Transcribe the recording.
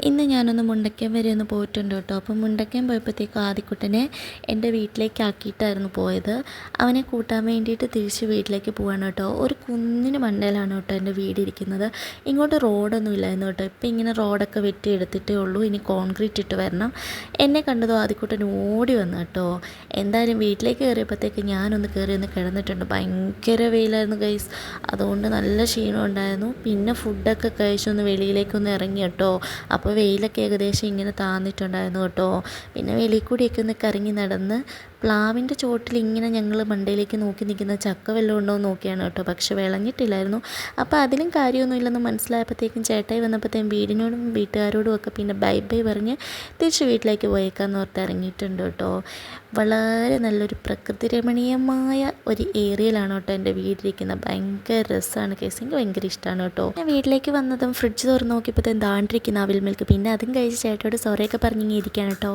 ഇന്ന് ഞാനൊന്ന് മുണ്ടക്കയം വരെ ഒന്ന് പോയിട്ടുണ്ട് കേട്ടോ. അപ്പം മുണ്ടക്കയം പോയപ്പോഴത്തേക്കും ആദിക്കുട്ടനെ എൻ്റെ വീട്ടിലേക്ക് ആക്കിയിട്ടായിരുന്നു പോയത്. അവനെ കൂട്ടാൻ വേണ്ടിയിട്ട് തിരിച്ച് വീട്ടിലേക്ക് പോവാണ് കേട്ടോ. ഒരു കുന്നിന് മണ്ടയിലാണ് കേട്ടോ എൻ്റെ വീടിരിക്കുന്നത്. ഇങ്ങോട്ട് റോഡൊന്നും ഇല്ലായിരുന്നു കേട്ടോ. ഇപ്പം ഇങ്ങനെ റോഡൊക്കെ വെട്ടിയെടുത്തിട്ടേ ഉള്ളൂ. ഇനി കോൺക്രീറ്റ് ഇട്ട് വരണം. എന്നെ കണ്ടതോ ആദിക്കുട്ടൻ ഓടി വന്നു കേട്ടോ. എന്തായാലും വീട്ടിലേക്ക് കയറിയപ്പോഴത്തേക്ക് ഞാനൊന്ന് കയറി ഒന്ന് കിടന്നിട്ടുണ്ട്. ഭയങ്കര വെയിലായിരുന്നു ഗൈസ്. അതുകൊണ്ട് നല്ല ക്ഷീണം ഉണ്ടായിരുന്നു. പിന്നെ ഫുഡൊക്കെ കഴിച്ചൊന്ന് വെളിയിലേക്കൊന്ന് ഇറങ്ങി കേട്ടോ. അപ്പോൾ വെയിലൊക്കെ ഏകദേശം ഇങ്ങനെ താന്നിട്ടുണ്ടായിരുന്നു കേട്ടോ. പിന്നെ വെളിയിൽ കൂടിയൊക്കെ ഒന്ന് കറങ്ങി നടന്ന് പ്ലാവിൻ്റെ ചോട്ടിൽ ഇങ്ങനെ ഞങ്ങൾ മണ്ടയിലേക്ക് നോക്കി നിൽക്കുന്ന ചക്ക വല്ലതും ഉണ്ടോ എന്ന് നോക്കിയാണ് കേട്ടോ. പക്ഷെ വിളഞ്ഞിട്ടില്ലായിരുന്നു. അപ്പോൾ അതിലും കാര്യമൊന്നുമില്ലെന്ന് മനസ്സിലായപ്പോഴത്തേക്കും ചേട്ടായി വന്നപ്പോഴത്തേക്കും വീടിനോടും വീട്ടുകാരോടും ഒക്കെ പിന്നെ ബൈ ബൈ പറഞ്ഞ് തിരിച്ച് വീട്ടിലേക്ക് പോയേക്കാന്ന് ഓർത്ത് ഇറങ്ങിയിട്ടുണ്ട് കേട്ടോ. വളരെ നല്ലൊരു പ്രകൃതി രമണീയമായ ഒരു ഏരിയയിലാണ് കേട്ടോ എൻ്റെ വീട്ടിലിരിക്കുന്നത്. ഭയങ്കര രസമാണ് കേസ്. എനിക്ക് ഭയങ്കര ഇഷ്ടമാണ് കേട്ടോ. ഞാൻ വീട്ടിലേക്ക് വന്നതും ഫ്രിഡ്ജ് തുറന്ന് നോക്കിയപ്പോഴത്തേക്കും ദാണ്ടിരിക്കുന്ന അവിൽ മിൽക്ക്. പിന്നെ അതും കഴിച്ച് ചേട്ടയോട് സോറിയൊക്കെ പറഞ്ഞിങ്ങനെ ഇരിക്കുകയാണ് കേട്ടോ.